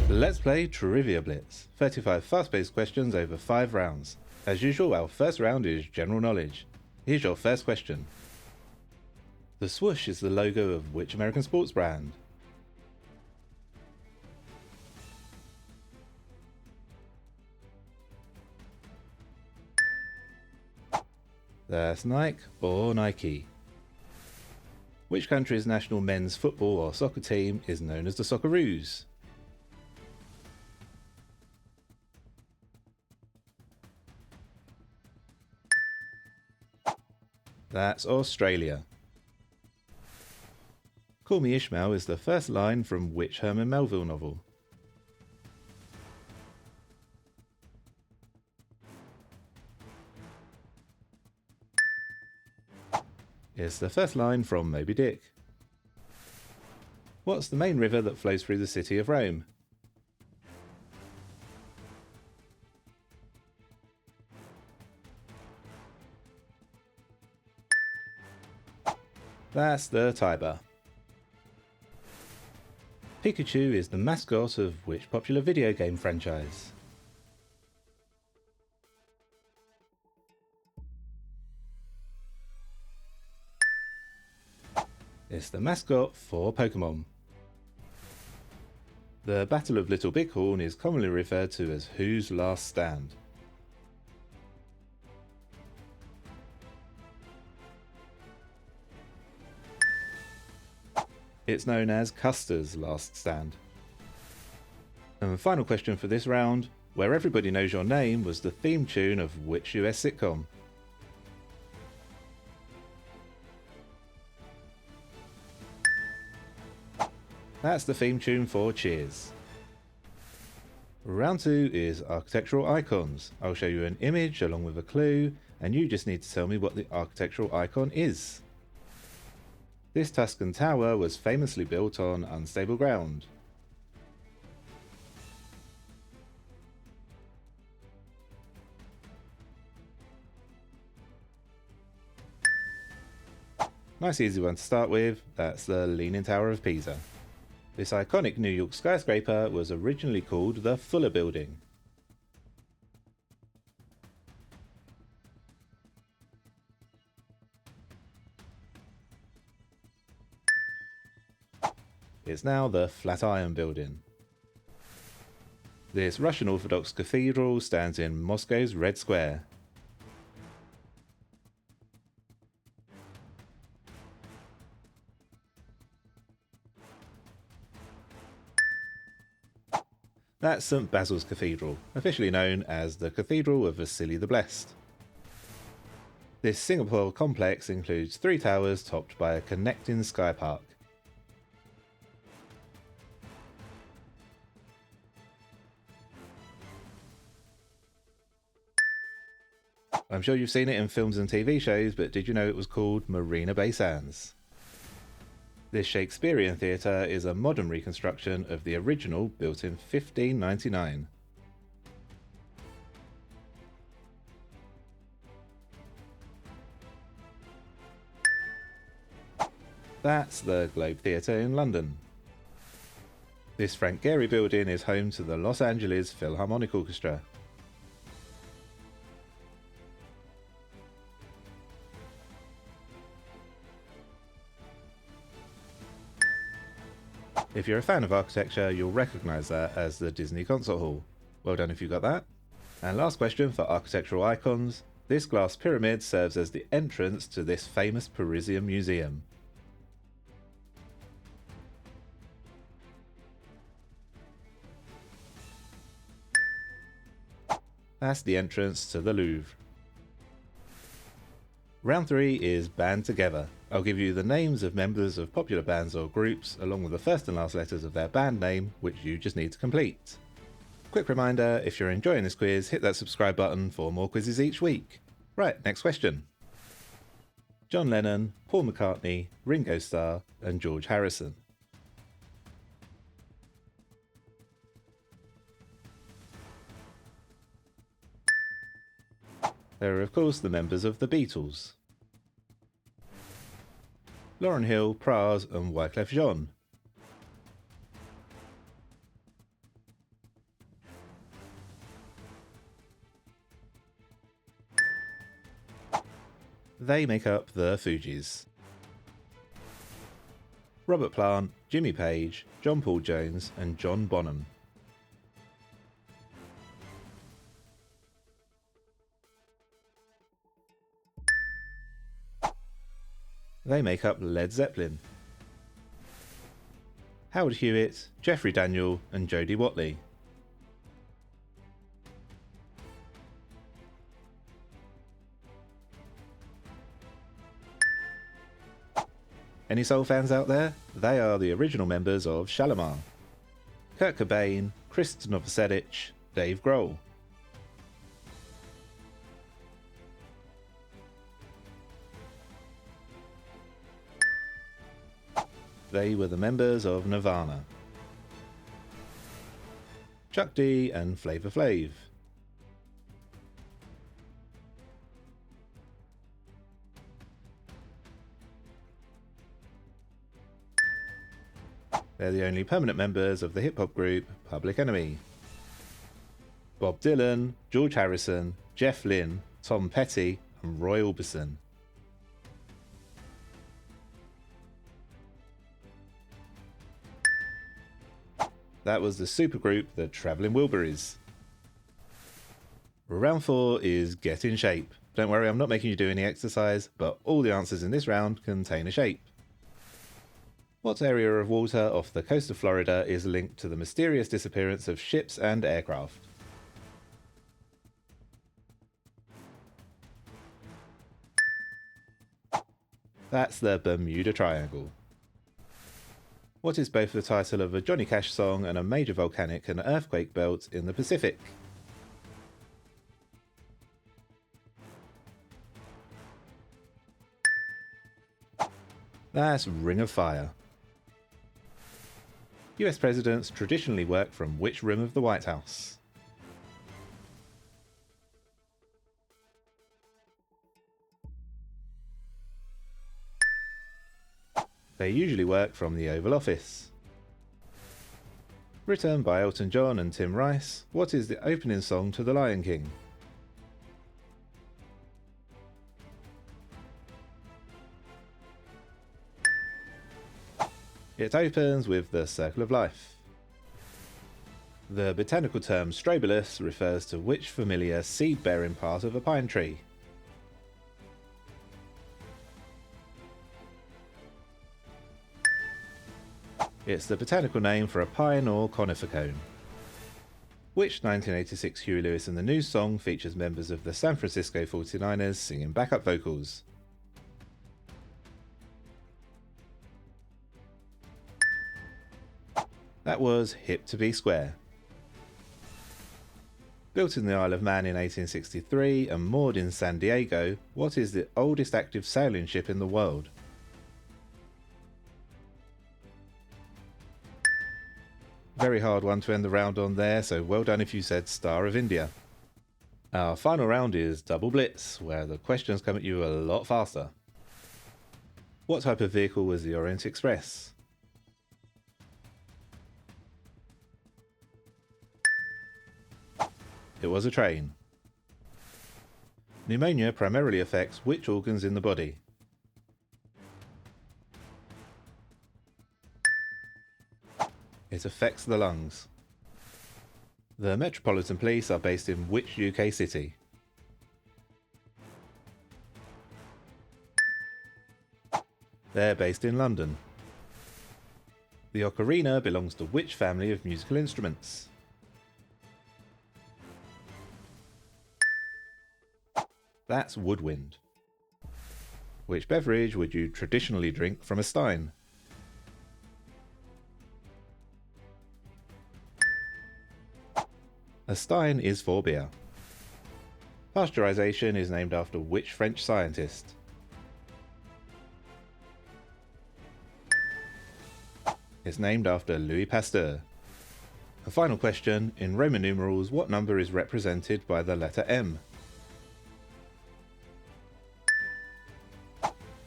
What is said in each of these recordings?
Let's play Trivia Blitz. 35 fast-paced questions over 5 rounds. As usual, our first round is general knowledge. Here's your first question. The swoosh is the logo of which American sports brand? That's Nike or Nike. Which country's national men's football or soccer team is known as the Socceroos? That's Australia. Call Me Ishmael is the first line from which Herman Melville novel? It's the first line from Moby Dick. What's the main river that flows through the city of Rome? That's the Tiber. Pikachu is the mascot of which popular video game franchise? It's the mascot for Pokemon. The Battle of Little Bighorn is commonly referred to as whose last stand? It's known as Custer's last stand. And the final question for this round, Where Everybody Knows Your Name was the theme tune of which US sitcom? That's the theme tune for Cheers. Round 2 is architectural icons. I'll show you an image along with a clue, and you just need to tell me what the architectural icon is. This Tuscan tower was famously built on unstable ground. Nice easy one to start with, that's the Leaning Tower of Pisa. This iconic New York skyscraper was originally called the Fuller Building. It's now the Flatiron Building. This Russian Orthodox cathedral stands in Moscow's Red Square. That's St Basil's Cathedral, officially known as the Cathedral of Vasily the Blessed. This Singapore complex includes 3 towers topped by a connecting sky park. I'm sure you've seen it in films and TV shows, but did you know it was called Marina Bay Sands? This Shakespearean theatre is a modern reconstruction of the original built in 1599. That's the Globe Theatre in London. This Frank Gehry building is home to the Los Angeles Philharmonic Orchestra. If you're a fan of architecture, you'll recognise that as the Disney Concert Hall. Well done if you got that. And last question for architectural icons. This glass pyramid serves as the entrance to this famous Parisian museum. That's the entrance to the Louvre. Round 3 is Band Together. I'll give you the names of members of popular bands or groups, along with the first and last letters of their band name, which you just need to complete. Quick reminder, if you're enjoying this quiz, hit that subscribe button for more quizzes each week. Right, next question. John Lennon, Paul McCartney, Ringo Starr, and George Harrison. There are of course the members of the Beatles. Lauryn Hill, Pras and Wyclef Jean. They make up the Fugees. Robert Plant, Jimmy Page, John Paul Jones and John Bonham. They make up Led Zeppelin. Howard Hewitt, Jeffrey Daniel and Jody Watley. Any Soul fans out there? They are the original members of Shalimar. Kurt Cobain, Krist Novoselic, Dave Grohl. They were the members of Nirvana. Chuck D and Flavor Flav. They're the only permanent members of the hip-hop group Public Enemy. Bob Dylan, George Harrison, Jeff Lynne, Tom Petty and Roy Orbison. That was the supergroup the Travelling Wilburys. Round 4 is Get in Shape. Don't worry, I'm not making you do any exercise, but all the answers in this round contain a shape. What area of water off the coast of Florida is linked to the mysterious disappearance of ships and aircraft? That's the Bermuda Triangle. What is both the title of a Johnny Cash song and a major volcanic and earthquake belt in the Pacific? That's Ring of Fire. US presidents traditionally work from which room of the White House? They usually work from the Oval Office. Written by Elton John and Tim Rice, what is the opening song to The Lion King? It opens with the Circle of Life. The botanical term strobilus refers to which familiar seed-bearing part of a pine tree? It's the botanical name for a pine or conifer cone. Which 1986 Huey Lewis and the News song features members of the San Francisco 49ers singing backup vocals? That was Hip to Be Square. Built in the Isle of Man in 1863 and moored in San Diego, what is the oldest active sailing ship in the world? Very hard one to end the round on there, so well done if you said Star of India. Our final round is Double Blitz, where the questions come at you a lot faster. What type of vehicle was the Orient Express? It was a train. Pneumonia primarily affects which organs in the body? It affects the lungs. The Metropolitan Police are based in which UK city? They're based in London. The ocarina belongs to which family of musical instruments? That's woodwind. Which beverage would you traditionally drink from a stein? A stein is for beer. Pasteurization is named after which French scientist? It's named after Louis Pasteur. A final question, in Roman numerals, what number is represented by the letter M?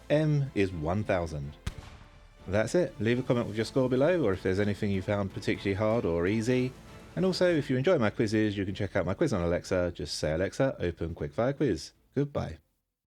M is 1000. That's it. Leave a comment with your score below, or if there's anything you found particularly hard or easy. And also, if you enjoy my quizzes, you can check out my quiz on Alexa. Just say, Alexa, open quickfire quiz. Goodbye.